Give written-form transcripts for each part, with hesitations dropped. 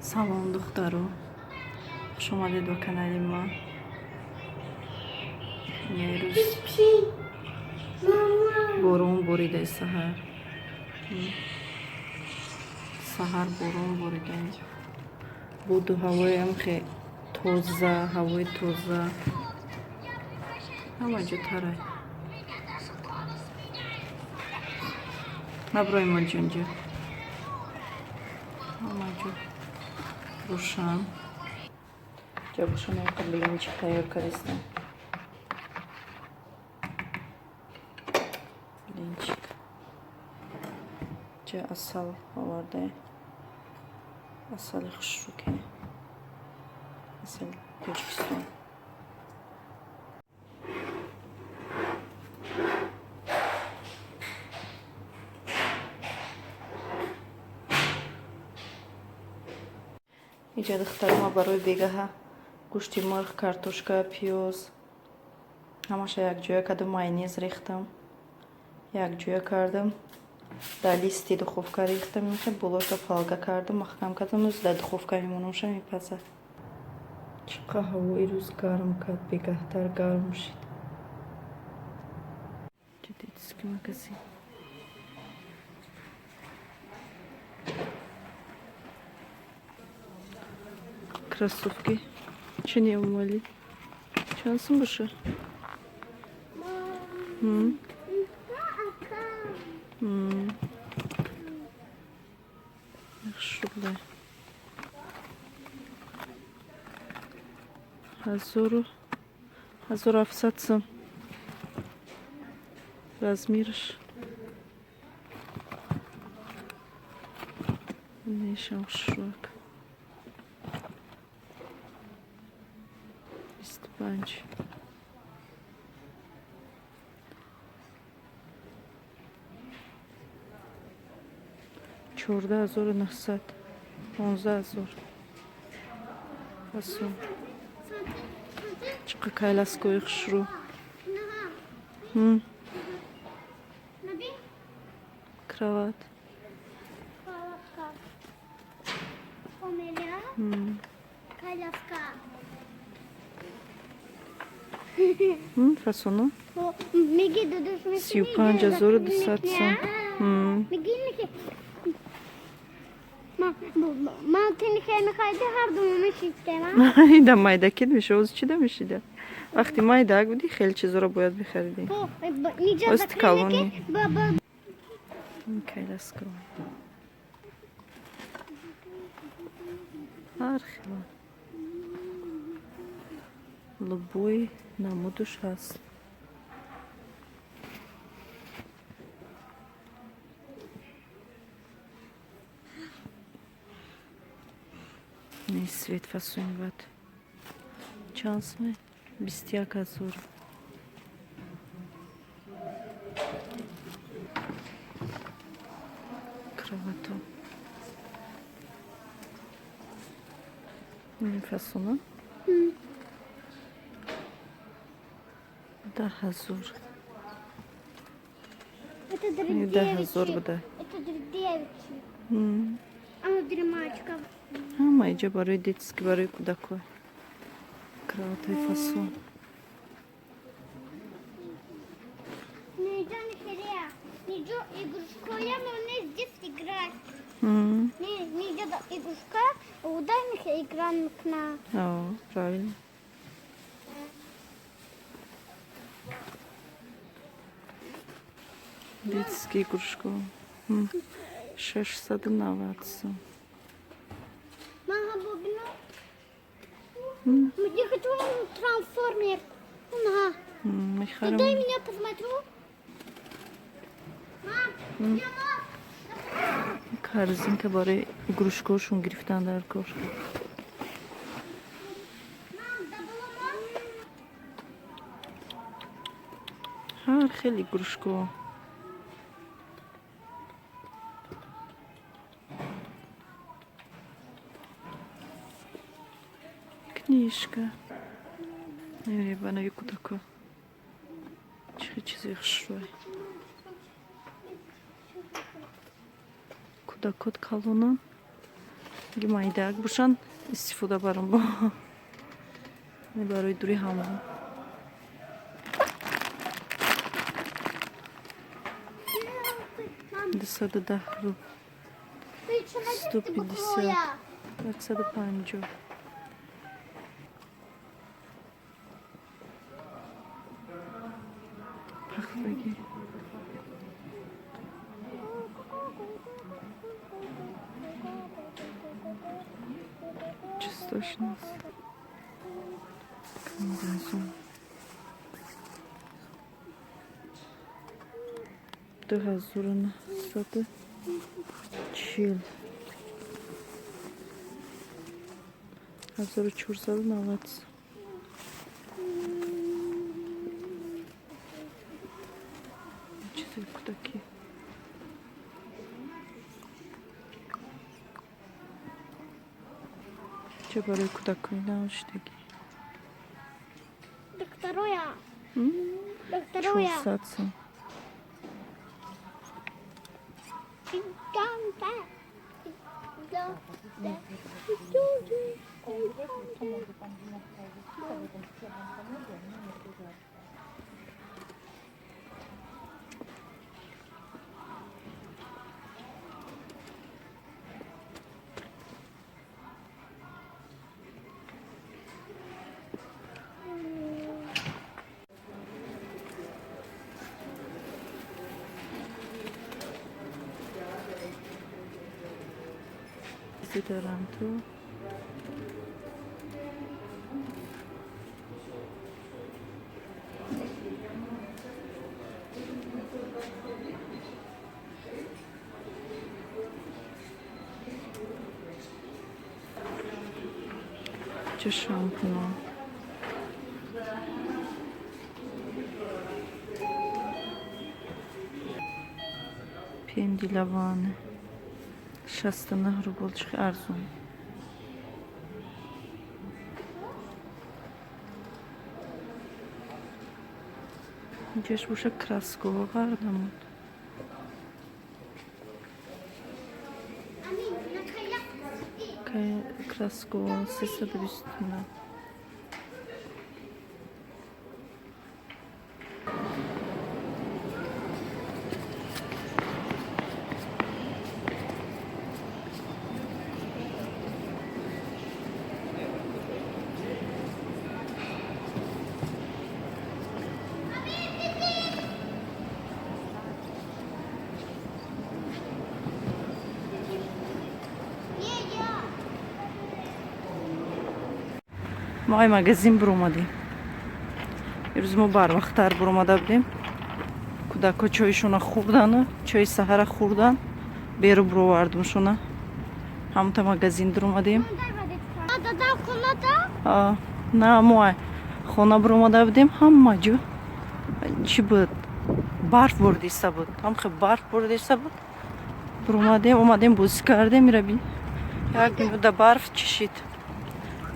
Салом духтаро, хуш омадед ба канали ман. Рӯз борон борида саҳар. Саҳар борон борида. Буду ҳавоям хеле тоза, ҳавои тоза. Ҳама ҷо тарай. Наброи моҷонҷо. Ҳама ҷо рӯшан. Ҷабушона блинчик тайёр кардистам. Блинчик. Ҷа асал оварда. Асали хушруке. Асали Тоҷикистон. Иҷа духтарома барои бегаҳа гӯшти мурғ, картошка, пиёз ҳамаша якҷоя кардам, майонез рехтам, якҷоя кардам, дар листи духовка рехтам, болоша фолга кардам, маҳкам кардам, дар духовка мемонам, ша мепазад. Чӣ қадar ҳавои рӯз гарм кард, бегаҳтар гарм шид. Детский магазин. Кроссовки. Чё не умыли? Чансың баша? Yaxshi bo'ldi. Hazır afsatsın. Размериш. Нешам шок. Истпанч. Чорда азор насад. 11,000. Фасон. Чиқа кайласкои хушру. Кроват. Фасону? 35,000 десятсın. Малтинхеми хайди ҳардумаш истемам. Ида майдакид меша, оз чӣ дамешида? Вақти майдак будӣ, хеле чизоро бояд бихаридӣ. Ост калони. Кайласка. Ҳар хел. Любой намудуш ҳаст. Не свет фасонивад. Чансме 21,000. Кровато. Не фасона. 10,000. Это 10,000 буде. Это 9. А ну дремачка. Ама иҷа барои детский, барои кӯдакҳо. Кроватои фасон. Нижа нихерия. Нижа игрушкоя, но не здесь играть. Нижа игрушка, удай них играем к нам. О, правильно. Детский игрушка. 690. Мама, бубну. Я хочу трансформер. Дай меня посмотрю. Мам, я Корзинка барои игрушкаҳошон гирифтан дар кор. Ҳар хел игрушка. Книжка. Бана кудако. Чиқи чизи хушрӯй. Кудакот калонам. майдак бошанд истифода барам бо барои дури ҳамон 210 руб 150 150 пахтаги чистошность комбинезон 2140 1490 чизик таки че барои кӯдакои наоштагӣ Доктороя. 400 сом дорам ту че шампуно пенди лаване 69 рубл чихи арзон инҷош боша красково ғардамуд красково 320 туман мо ай магазин буромадем ирӯз мо барвақттар буромада будем кӯдако чойшона хӯрдану чои саҳара хӯрдан беру буровардумшона ҳамта магазин дуромадем на мо ай хона буромада будем ҳама ҷо чӣ буд барф бурдиста буд ҳам хел барф бурдиста буд буромадем омадем бозӣ кардем мираби як минута барф чишид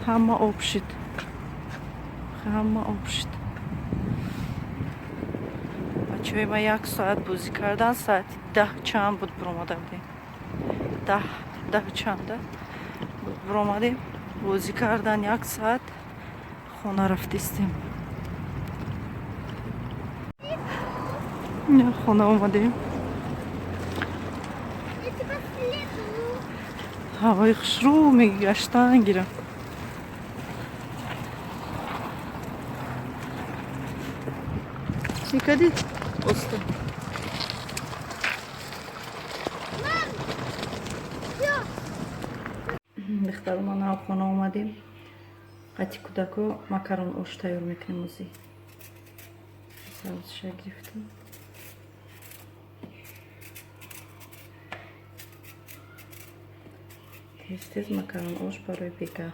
ҳама об шид ҳама об шид бачаҳои ма 1 соат бозӣ кардан соати 10 чанд буд буромада будем 10 чанда буд буромадем бозӣ кардан 1 соат хона рафтистем хона омадем ҳавои хушрӯ мегаштан гирам Никади оста. Бехтар ма на хона омадем. Қати кӯдако макарон ош тайёр мекунем ози. Сабзиша гирифтем. Тез макарон ош барои бега.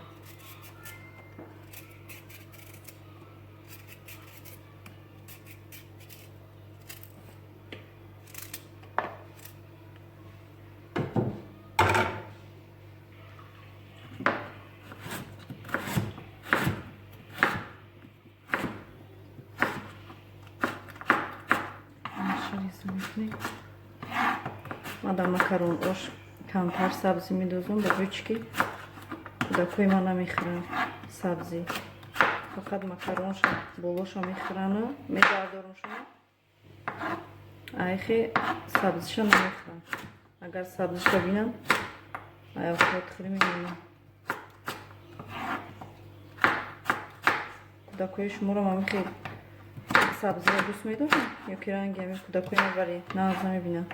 Мада макарон ош камтар сабзӣ медозам, ба ҷойчи ки кӯдакои ман намехӯранд сабзӣ. Фақат макаронша болоша мехӯранд, мегардонушон. Айхи сабзиша намехӯранд. Агар сабзиша бинанд, ай хотирӣ мемонанд. Кӯдакои шуморо ман хел сабзиро дӯст медорам, ё ки ранги ҳамин кӯдакои ман вале нағз намебинанд.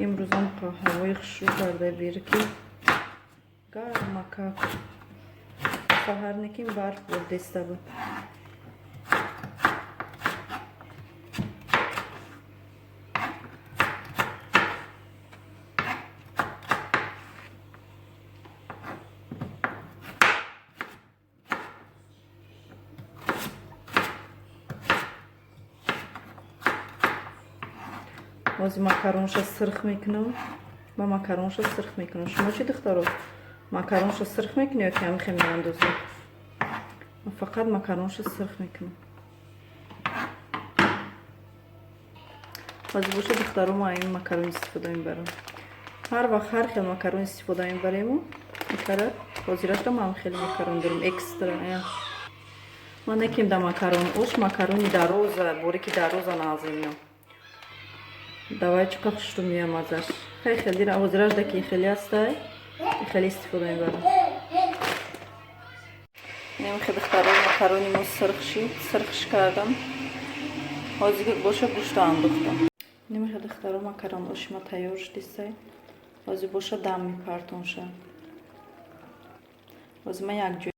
имрӯзам ҳавои хушрӯ карда бери ки гарма как. Саҳарникин барф буд деста буд. Бози макаронша сирх мекунам. Ба макаронша сирх мекунам. Шумо чӣ духтаро? Макаронша сирх мекунӣ ё ки ҳамихе меандозӣ? Ман фақат макаронша сирх мекунам. бози боша духтаро ма ин макарон истифода мебарам. Ҳар вақт ҳар хел макарон истифода мебарему. Икара ҳозирашда ман хеле макарон дорам экстра. Ман неким да макарон ош, макарони дароза, борики дароза назимем. Давай чука хушрӯ меям мазаш. Хеле дира ҳозирашда ки хеле ҳастай, хеле истифода мебарам. Немихе духтаро макарони мо сирхш кардам. Ҳозир боша гӯшта андохтам. Немихе духтаро макарон оши ма тайёр шудистай. Ҳозир боша дам мепартоншам. Ҳозир ман як ҷо